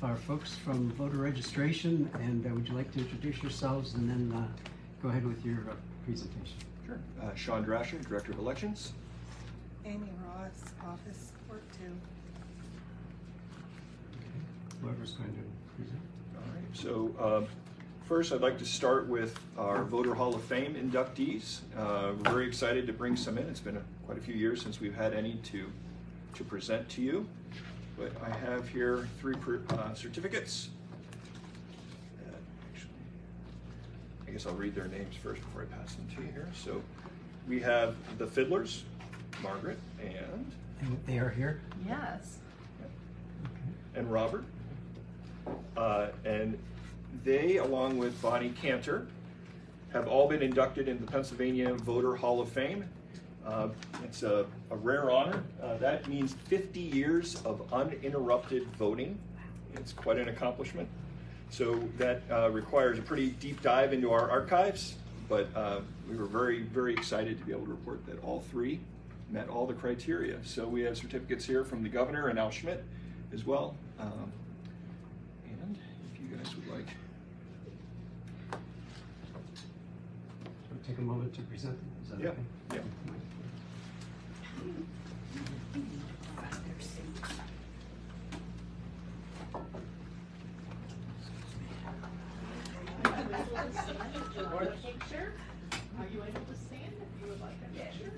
our folks from voter registration, and would you like to introduce yourselves and then go ahead with your presentation? Sure. Sean Drasher, Director of Elections. Amy Ross, Office Work 2. Okay. Whoever's going to present. All right. So first, I'd like to start with our Voter Hall of Fame inductees. We're very excited to bring some in. It's been quite a few years since we've had any to present to you. But I have here 3 certificates. Actually, I guess I'll read their names first before I pass them to you here. So we have the Fidlers, Margaret, and they are here? Yes. And Robert. And they, along with Bonnie Kantor, have all been inducted in the Pennsylvania Voter Hall of Fame. It's a rare honor. That means 50 years of uninterrupted voting. It's quite an accomplishment. So that requires a pretty deep dive into our archives, but we were very, very excited to be able to report that all 3 met all the criteria. So we have certificates here from the governor and Al Schmidt as well. And if you guys would like. Take a moment to present them. Is that okay? Yeah. Picture? Are you able to stand if you would like a picture?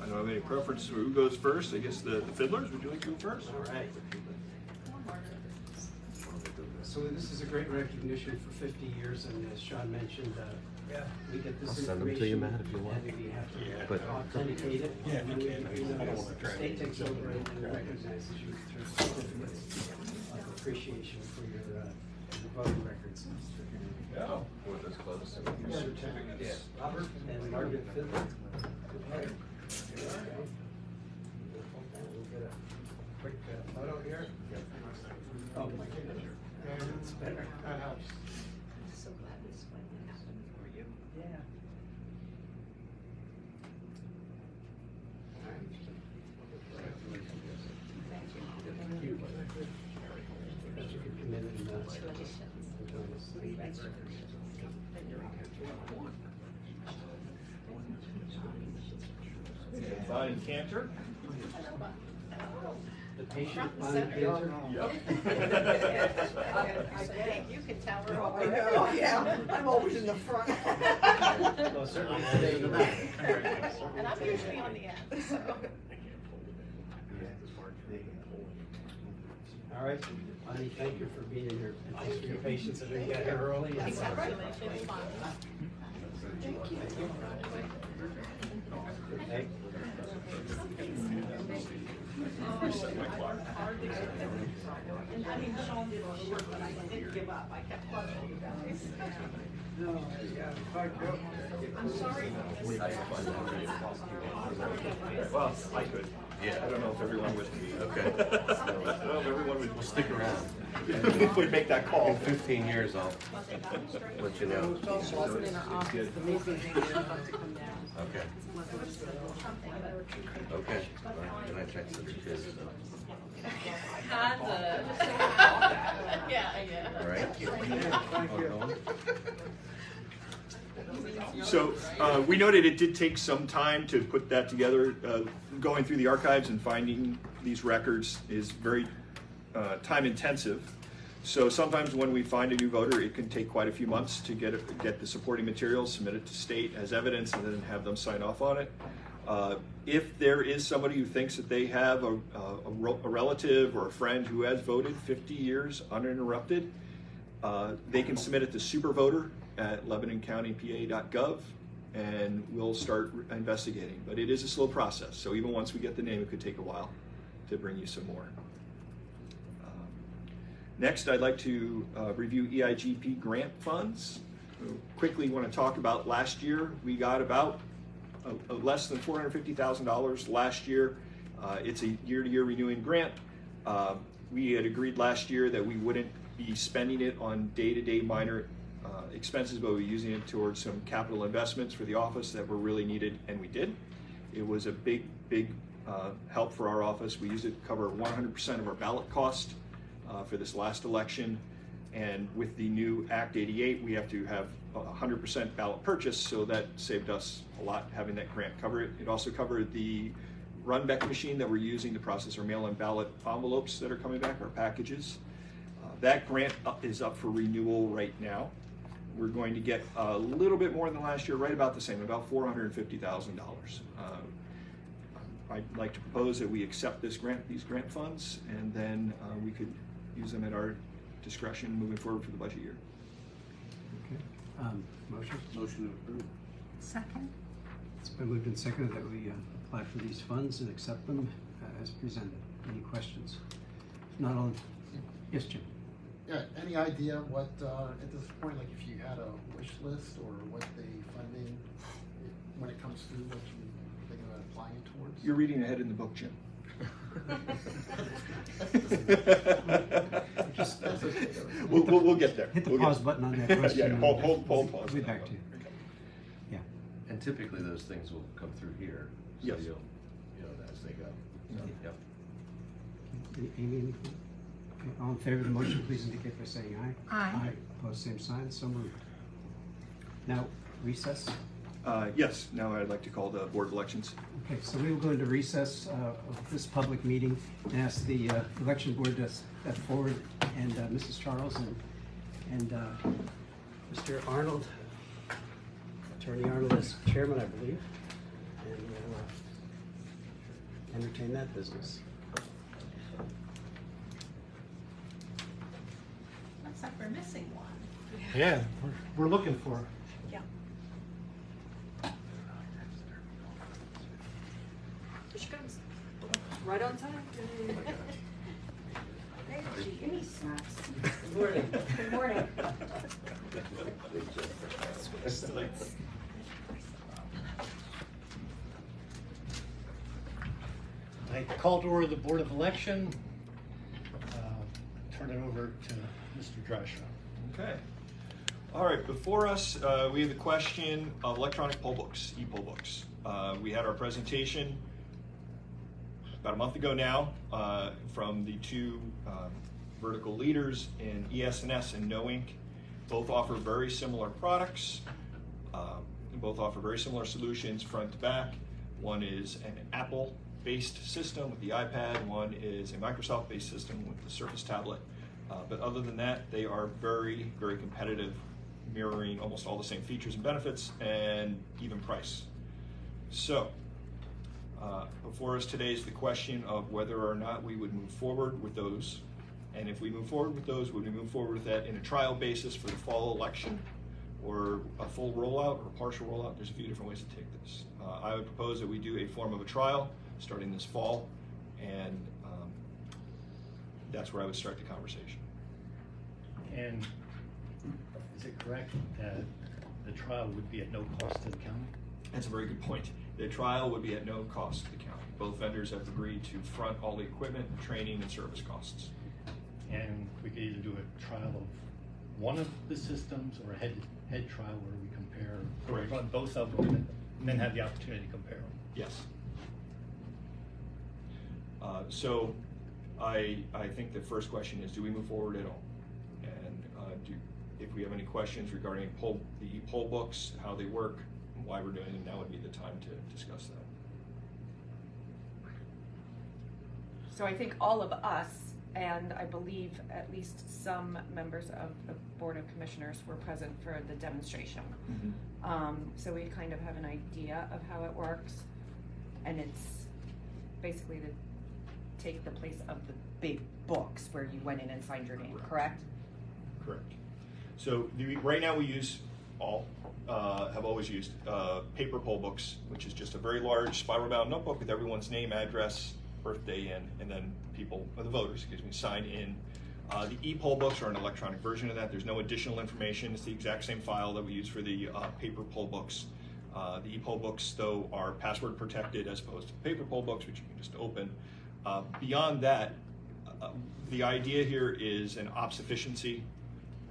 I don't have any preference for who goes first. I guess the Fidlers, would you like to go first? All right. So this is a great recognition for 50 years, and as Sean mentioned, we get this I'll information. send them to you, Matt, if you want. And we have to But authenticate it. Yeah, if you can. I don't want to The try state to- takes over and recognizes you through certificates of appreciation for your voting records. Yeah. we're this close. Your certificates. Robert and Margaret Fidler. Okay. We'll get a quick photo here. Oh my goodness. It's better. That helps. So glad this finally happened for you. Yeah. Thank you. That you could come in and join us. Bonnie Kantor. The patient, Bonnie Kantor. I think you can tell her all. I know, yeah. I'm always in the front. Well, certainly today in the back. And I'm usually on the end, so. All right, Bonnie, thank you for being here, and thanks for your patience, and we got here early. Congratulations, Bonnie. Thank you. Hey. And I mean, Sean did all the work, but I didn't give up. I kept pushing you guys. No, yeah, fuck you. I'm sorry. Well, I could. Yeah. I don't know if everyone would. Okay. I don't know if everyone would. We'll stick around. Would make that call. In 15 years, I'll let you know. She wasn't in her office. The movie thing was about to come down. Okay. Okay. Well, and I texted her too, so. Yeah. All right. Thank you. So we noted it did take some time to put that together. Going through the archives and finding these records is very time intensive. So sometimes when we find a new voter, it can take quite a few months to get the supporting materials, submit it to state as evidence, and then have them sign off on it. If there is somebody who thinks that they have a relative or a friend who has voted 50 years uninterrupted, they can submit it to supervoter at LebanonCountyPA.gov, and we'll start investigating. But it is a slow process, so even once we get the name, it could take a while to bring you some more. Next, I'd like to review EIGP grant funds. Quickly want to talk about last year. We got about less than $450,000 last year. It's a year-to-year renewing grant. We had agreed last year that we wouldn't be spending it on day-to-day minor expenses, but we're using it towards some capital investments for the office that were really needed, and we did. It was a big help for our office. We used it to cover 100% of our ballot cost for this last election. And with the new Act 88, we have to have 100% ballot purchase, so that saved us a lot having that grant cover it. It also covered the Runbeck machine that we're using to process our mail-in ballot envelopes that are coming back, our packages. That grant is up for renewal right now. We're going to get a little bit more than last year, right about the same, about $450,000. I'd like to propose that we accept these grant funds, and then we could use them at our discretion moving forward for the budget year. Okay. Motion? Motion to approve. Second? It's been moved and seconded that we apply for these funds and accept them as presented. Any questions? If not, all, yes, Jim? Yeah, any idea what, at this point, like if you had a wish list or what the funding, when it comes through, what you thinking about applying it towards? You're reading ahead in the book, Jim. We'll get there. Hit the We'll pause get button on that question. Yeah, hold pause. We'll be back to you. Okay. Yeah. And typically those things will come through here. So Yes. you'll, as they go. So, yep. Amy, anything? Okay, all in favor of the motion, please indicate by saying aye. Aye. Opposed, same sign, so moved. Now, recess. Yes, now I'd like to call the Board of Elections. Okay, so we will go into recess of this public meeting and ask the election board to step forward, and Mrs. Charles and Mr. Arnold, Attorney Arnold is chairman, I believe, and we'll entertain that business. Looks like we're missing one. Yeah, we're looking for. Yeah. Here she comes. Right on time. Hey, gee, give me snacks. Good morning. Good morning. I call to order the Board of Election. Turn it over to Mr. Drasher. Okay. All right, before us, we have the question of electronic poll books, E-Pollbooks. We had our presentation about a month ago now from the two vertical leaders in ES&S and No Ink. Both offer very similar products. Both offer very similar solutions front to back. One is an Apple-based system with the iPad. One is a Microsoft-based system with the Surface tablet. But other than that, they are very, very competitive, mirroring almost all the same features and benefits and even price. So, before us today is the question of whether or not we would move forward with those. And if we move forward with those, would we move forward with that in a trial basis for the fall election, or a full rollout or a partial rollout? There's a few different ways to take this. I would propose that we do a form of a trial starting this fall, and that's where I would start the conversation. And is it correct that the trial would be at no cost to the county? That's a very good point. The trial would be at no cost to the county. Both vendors have agreed to front all the equipment, training, and service costs. And we could either do a trial of one of the systems or a head trial where we compare, Correct. run both of them and then have the opportunity to compare them. Yes. So I think the first question is, do we move forward at all? And if we have any questions regarding the E-Pollbooks, how they work, why we're doing it, now would be the time to discuss that. So I think all of us, and I believe at least some members of the Board of Commissioners were present for the demonstration. Mm-hmm. So we kind of have an idea of how it works, and it's basically to take the place of the big books where you went in and signed your name, correct? Correct. So right now we use have always used paper poll books, which is just a very large spiral-bound notebook with everyone's name, address, birthday in, and then the voters, sign in. The E-Pollbooks are an electronic version of that. There's no additional information. It's the exact same file that we use for the paper poll books. The E-Pollbooks, though, are password protected as opposed to paper poll books, which you can just open. Beyond that, the idea here is an ops efficiency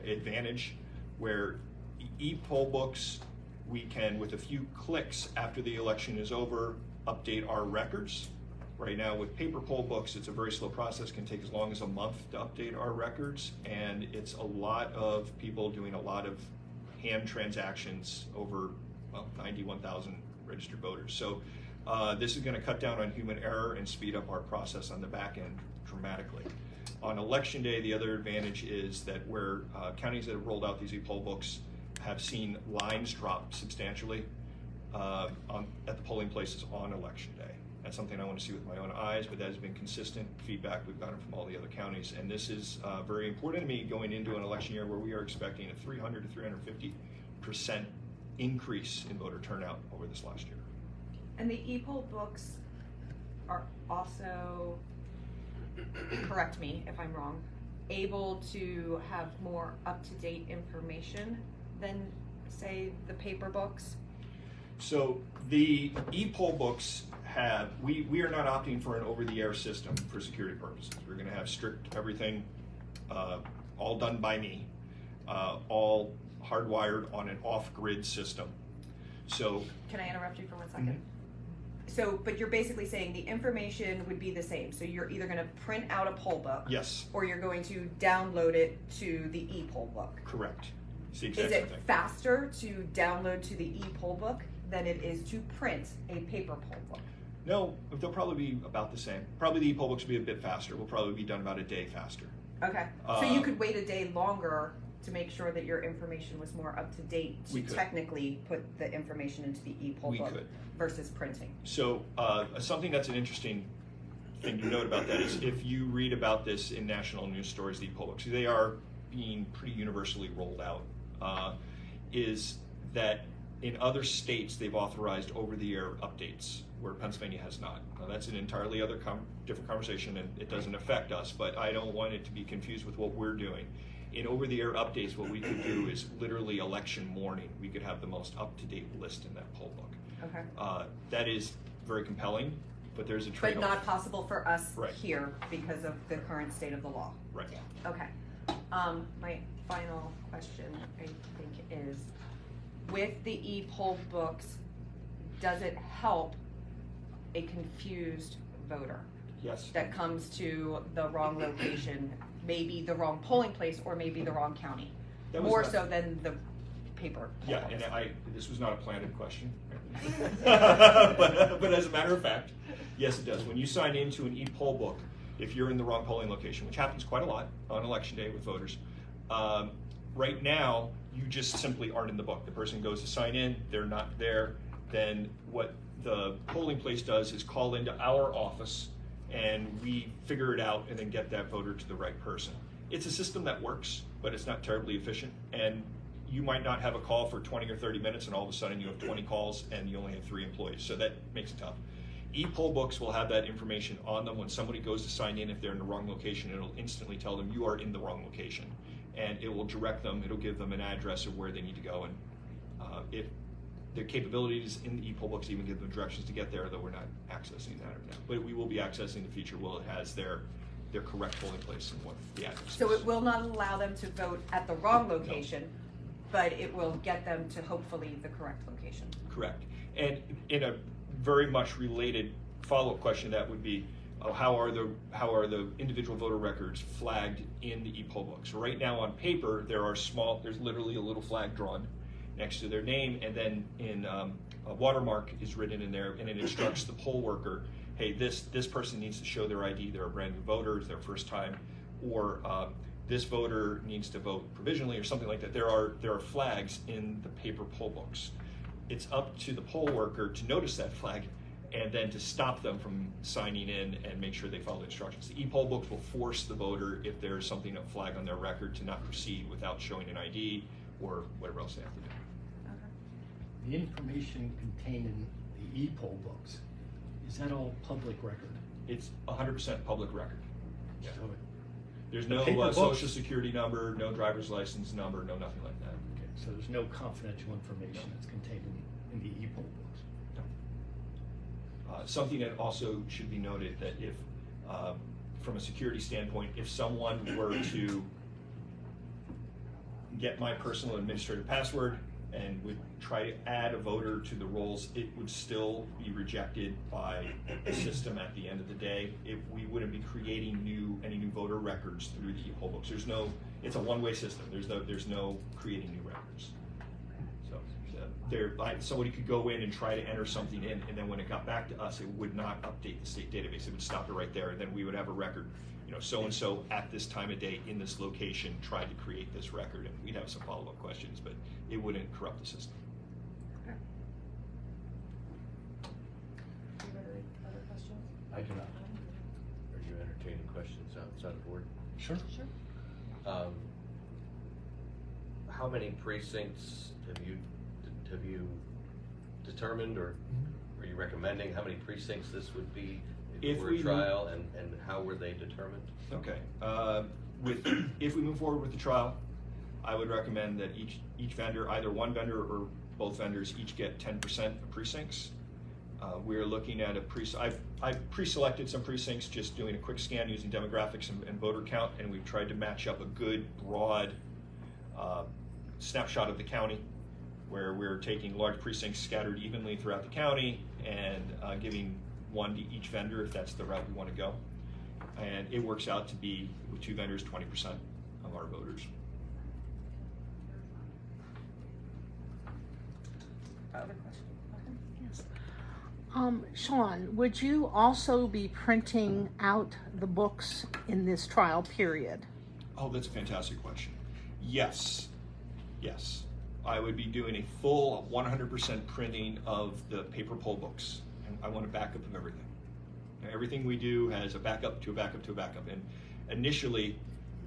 advantage, where E-Pollbooks, we can, with a few clicks after the election is over, update our records Right now with paper poll books, it's a very slow process, can take as long as a month to update our records, and it's a lot of people doing a lot of hand transactions over 91,000 registered voters. So this is going to cut down on human error and speed up our process on the back end dramatically. On election day, the other advantage is that where counties that have rolled out these e-poll books have seen lines drop substantially at the polling places on election day. That's something I want to see with my own eyes, but that has been consistent feedback we've gotten from all the other counties. And this is very important to me going into an election year where we are expecting a 300 to 350% increase in voter turnout over this last year. And the e-poll books are also, correct me if I'm wrong, able to have more up-to-date information than, say, the paper books? So the e-poll books have, we are not opting for an over-the-air system for security purposes. We're going to have strict everything, all done by me, all hardwired on an off-grid system. So can I interrupt you for 1 second? So, but you're basically saying the information would be the same. So you're either going to print out a poll book, yes, or you're going to download it to the e-poll book. correct. It's the exact Is same it thing. faster to download to the e-poll book than it is to print a paper poll book? No, they'll probably be about the same. Probably the e-poll books will be a bit faster. We'll probably be done about a day faster. Okay. So you could wait a day longer to make sure that your information was more up to date to We could. technically put the information into the e-poll We book could. versus printing. So something that's an interesting thing to note about that is if you read about this in national news stories, the e-poll books, they are being pretty universally rolled out, is that in other states they've authorized over-the-air updates where Pennsylvania has not. Now that's an entirely other different conversation, and it doesn't affect us, but I don't want it to be confused with what we're doing. In over-the-air updates, what we could do is literally election morning, we could have the most up-to-date list in that poll book. Okay. That is very compelling, but there's a But trade-off. not possible for us Right. here because of the current state of the law. Right. Okay. My final question, I think, is with the e-poll books, does it help a confused voter Yes. that comes to the wrong location, maybe the wrong polling place or maybe the wrong county? That was More not- so than the paper poll Yeah, books. and this was not a planted question. but as a matter of fact, yes, it does. When you sign into an e-poll book, if you're in the wrong polling location, which happens quite a lot on election day with voters, right now you just simply aren't in the book. The person goes to sign in, they're not there. Then what the polling place does is call into our office, and we figure it out and then get that voter to the right person. It's a system that works, but it's not terribly efficient, and you might not have a call for 20 or 30 minutes, and all of a sudden you have 20 calls and you only have 3 employees, so that makes it tough. E-poll books will have that information on them. When somebody goes to sign in, if they're in the wrong location, it'll instantly tell them you are in the wrong location, and it will direct them, it'll give them an address of where they need to go, and if the capabilities in the e-poll books even give them directions to get there, though we're not accessing that right now. But we will be accessing the feature where it has their correct polling place and what the address So is. it will not allow them to vote at the wrong location, but it will get them to hopefully the correct location. Correct. And in a very much related follow-up question, that would be, how are the individual voter records flagged in the e-poll books? Right now on paper, there's literally a little flag drawn next to their name, and then in a watermark is written in there, and it instructs the poll worker, hey, this person needs to show their ID, they're a brand new voter, it's their first time, or this voter needs to vote provisionally or something like that. There are flags in the paper poll books. It's up to the poll worker to notice that flag and then to stop them from signing in and make sure they follow the instructions. The e-poll books will force the voter, if there's something, a flag on their record, to not proceed without showing an ID or whatever else they have to do. The information contained in the e-poll books, is that all public record? It's 100% public record. Yeah. So There's The no paper books- social security number, no driver's license number, no nothing like that. okay, so there's no confidential information that's contained in the e-poll books? Something that also should be noted, that if, from a security standpoint, if someone were to get my personal administrative password and would try to add a voter to the rolls, it would still be rejected by the system at the end of the day. We wouldn't be creating any new voter records through the E-Pollbooks. It's a one-way system. There's no creating new records. So somebody could go in and try to enter something in, and then when it got back to us, it would not update the state database. It would stop it right there, and then we would have a record. So-and-so at this time of day in this location tried to create this record, and we'd have some follow-up questions, but it wouldn't corrupt the system. Okay. Other questions? I do not. Are you entertaining questions outside the board? Sure. Sure. How many precincts have you determined, or are you recommending how many precincts this would be if we trial, and how were they determined? Okay. If we move forward with the trial, I would recommend that each vendor, either one vendor or both vendors, each get 10% of precincts. We're looking at I've pre-selected some precincts, just doing a quick scan using demographics and voter count, and we've tried to match up a good broad snapshot of the county, where we're taking large precincts scattered evenly throughout the county and giving one to each vendor if that's the route we want to go. And it works out to be, with two vendors, 20% of our voters. Other questions? Yes. Sean, would you also be printing out the books in this trial period? Oh, that's a fantastic question. Yes. I would be doing a full 100% printing of the paper poll books. And I want a backup of everything. Everything we do has a backup to a backup to a backup. And initially,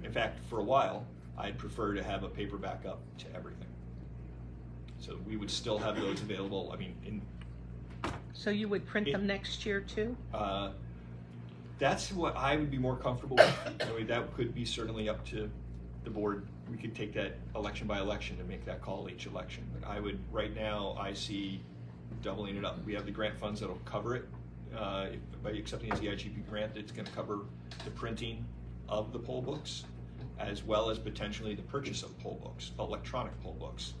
in fact, for a while, I'd prefer to have a paper backup to everything. So we would still have those available. So you would print them next year too? That's what I would be more comfortable with. That could be certainly up to the board. We could take that election by election and make that call each election. But right now, I see doubling it up. We have the grant funds that'll cover it. By accepting a ZIGP grant, it's going to cover the printing of the poll books, as well as potentially the purchase of poll books, electronic poll books.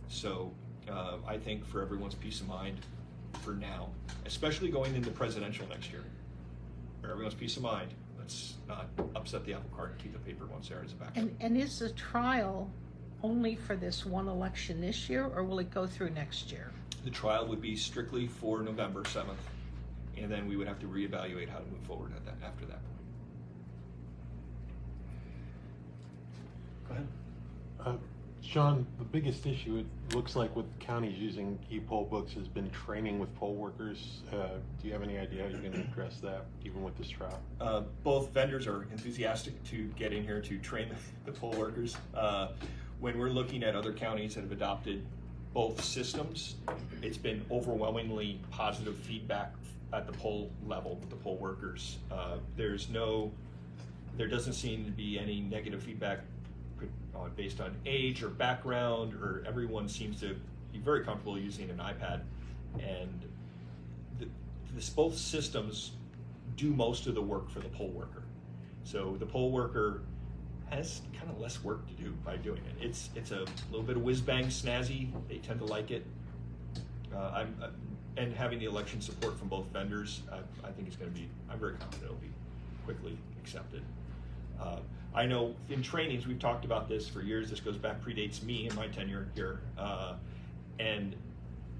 So I think for everyone's peace of mind, for now, especially going into presidential next year, for everyone's peace of mind, let's not upset the apple cart and keep the paper ones there as a backup. And is the trial only for this one election this year, or will it go through next year? The trial would be strictly for November 7th, and then we would have to reevaluate how to move forward after that point. Go ahead. Sean, the biggest issue it looks like with counties using E-Pollbooks has been training with poll workers. Do you have any idea how you're going to address that, even with this trial? Both vendors are enthusiastic to get in here to train the poll workers. When we're looking at other counties that have adopted both systems, it's been overwhelmingly positive feedback at the poll level with the poll workers. There doesn't seem to be any negative feedback based on age or background, or everyone seems to be very comfortable using an iPad. And both systems do most of the work for the poll worker. So the poll worker has kind of less work to do by doing it. It's a little bit of whiz-bang snazzy. They tend to like it. And having the election support from both vendors, I think it's going to be, I'm very confident it'll be quickly accepted. I know in trainings, we've talked about this for years. This predates me and my tenure here. And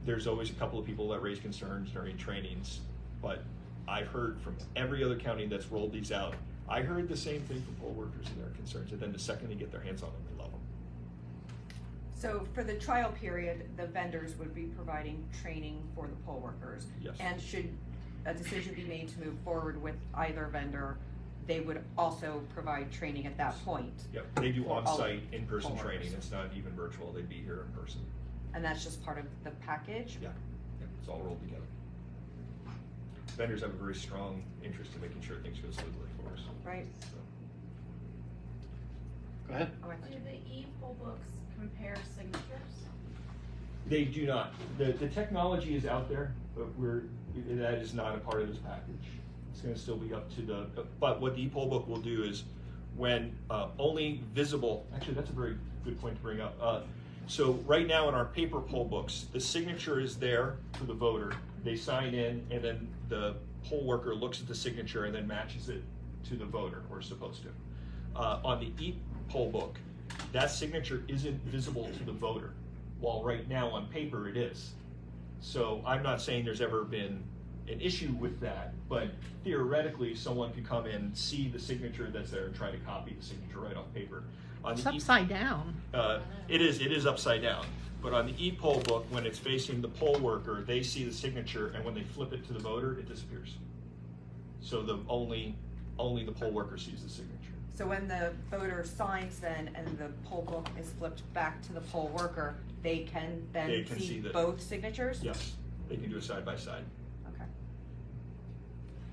there's always a couple of people that raise concerns during trainings, but I've heard from every other county that's rolled these out, I heard the same thing from poll workers and their concerns, and then the second they get their hands on them, they love them. So for the trial period, the vendors would be providing training for the poll workers. Yes. And should a decision be made to move forward with either vendor, they would also provide training at that point. Yep, they do on-site, in-person poll training. workers. It's not even virtual. They'd be here in person. And that's just part of the package? Yeah, it's all rolled together. Vendors have a very strong interest in making sure things go smoothly for us. Right. So. Go ahead. Oh, I Do thought- the E-Pollbooks compare signatures? They do not. The technology is out there, but that is not a part of this package. It's going to still be up to but what the E-Pollbook will do is when only visible, actually that's a very good point to bring up. So right now in our paper poll books, the signature is there for the voter. They sign in, and then the poll worker looks at the signature and then matches it to the voter, or supposed to. On the E-Poll book, that signature isn't visible to the voter, while right now on paper it is. So I'm not saying there's ever been an issue with that, but theoretically someone could come in, see the signature that's there, and try to copy the signature right off paper. On It's the upside down. It is upside down. But on the E-Poll book, when it's facing the poll worker, they see the signature, and when they flip it to the voter, it disappears. So only the poll worker sees the signature. So when the voter signs then and the poll book is flipped back to the poll worker, they can then see both signatures? Yes, they can do it side by side. Okay.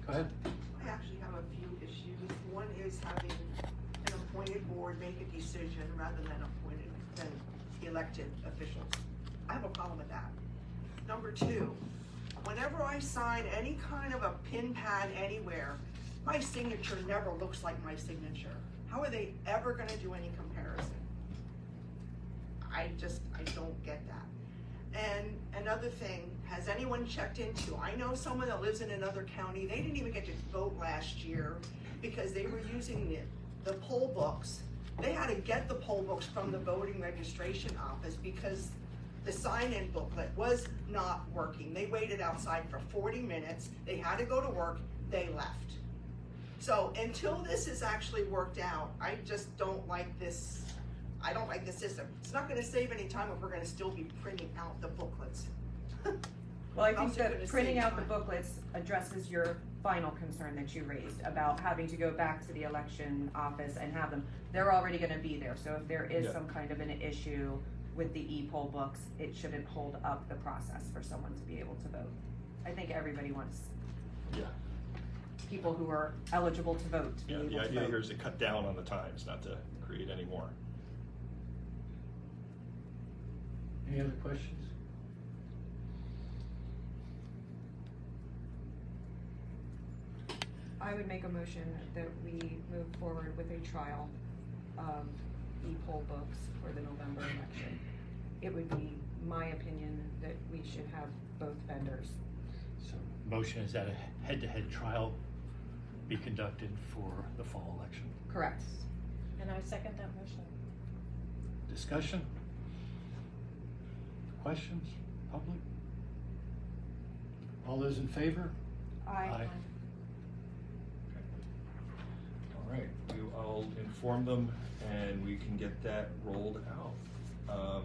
Go ahead. I actually have a few issues. One is having an appointed board make a decision rather than elected officials. I have a problem with that. Number two, whenever I sign any kind of a pin pad anywhere, my signature never looks like my signature. How are they ever gonna do any comparison? I don't get that. And another thing, has anyone checked into, I know someone that lives in another county, they didn't even get to vote last year because they were using the poll books. They had to get the poll books from the voting registration office because the sign-in booklet was not working. They waited outside for 40 minutes. They had to go to work. They left. So until this is actually worked out, I just don't like this. I don't like the system. It's not going to save any time if we're going to still be printing out the booklets. Well, I think that printing out the booklets addresses your final concern that you raised about having to go back to the election office and have them. They're already going to be there, so if there is some kind of an issue with the E-Poll books, it shouldn't hold up the process for someone to be able to vote. I think everybody wants people who are eligible to vote to be able to vote. The idea here is to cut down on the times, not to create any more. Any other questions? I would make a motion that we move forward with a trial of E-Poll books for the November election. It would be my opinion that we should have both vendors. So motion is that a head-to-head trial be conducted for the fall election. Correct. And I second that motion. Discussion? Questions? Public? All those in favor? Aye. All right, I'll inform them and we can get that rolled out.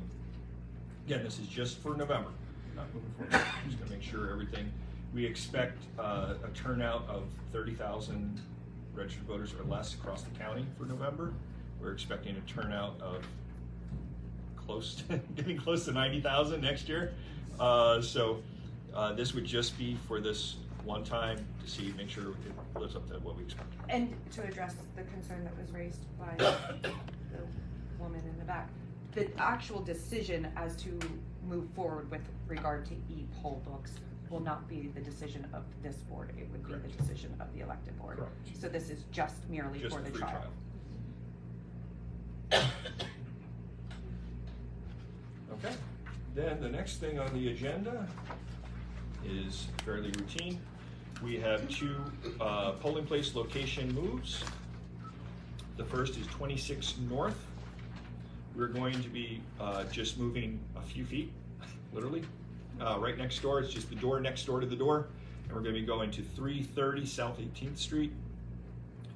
Again, this is just for November, not moving forward. Just gonna make sure everything. We expect a turnout of 30,000 registered voters or less across the county for November. We're expecting a turnout of getting close to 90,000 next year. So this would just be for this one time to make sure it lives up to what we expect. And to address the concern that was raised by the woman in the back, the actual decision as to move forward with regard to E-Poll books will not be the decision of this board. It would be the decision of the elected board. Correct. So this is just merely Just for the free trial. Okay, then the next thing on the agenda is fairly routine. We have two polling place location moves. The first is 26 North. We're going to be just moving a few feet, literally. Right next door, it's just the door next door to the door. And we're going to be going to 330 South 18th Street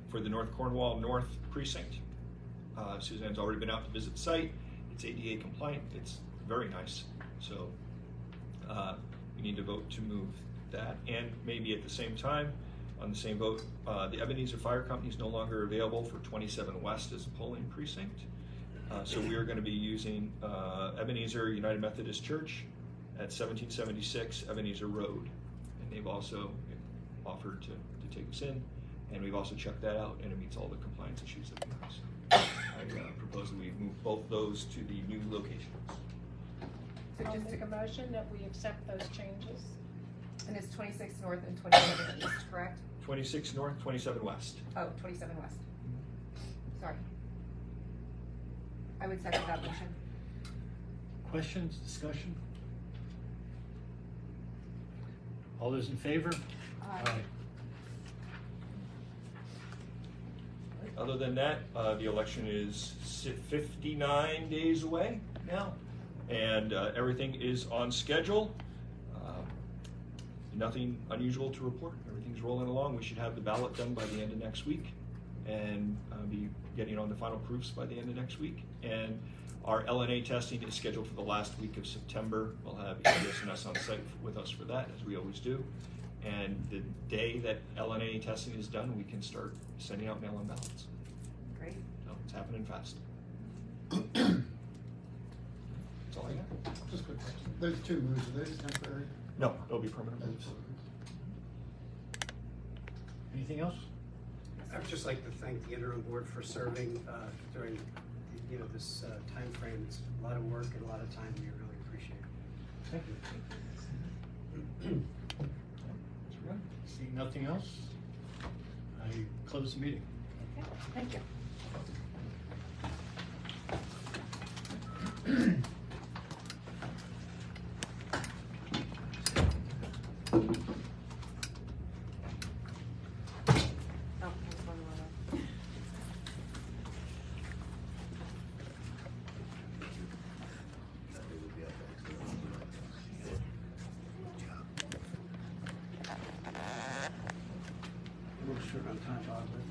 for the North Cornwall North Precinct. Suzanne's already been out to visit the site. It's ADA compliant. It's very nice. So we need to vote to move that. And maybe at the same time, on the same vote, the Ebenezer Fire Company is no longer available for 27 West as a polling precinct. So we are going to be using Ebenezer United Methodist Church at 1776 Ebenezer Road. And they've also offered to take us in. And we've also checked that out, and it meets all the compliance issues that we have. So I propose that we move both those to the new locations. So I'll just make a motion that we accept those changes. and it's 26 North and 27 East, correct? 26 North, 27 West. Oh, 27 West. Sorry. I would second that motion. questions, discussion? All those in favor? Aye. Other than that, the election is 59 days away now, and everything is on schedule. Nothing unusual to report. Everything's rolling along. We should have the ballot done by the end of next week, and be getting on the final proofs by the end of next week. And our LNA testing is scheduled for the last week of September. We'll have ESNS on site with us for that, as we always do. And the day that LNA testing is done, we can start sending out mail-in ballots. Great. So it's happening fast. That's all I got. Just a quick question. Those two moves, are those temporary? No, it'll be permanent moves. Anything else? I would just like to thank the interim board for serving during this time frame. It's a lot of work and a lot of time we really appreciate it. Thank you. Seeing nothing else, I close the meeting. Okay, thank you. Oh, there's one more. A little short on time, Bob, but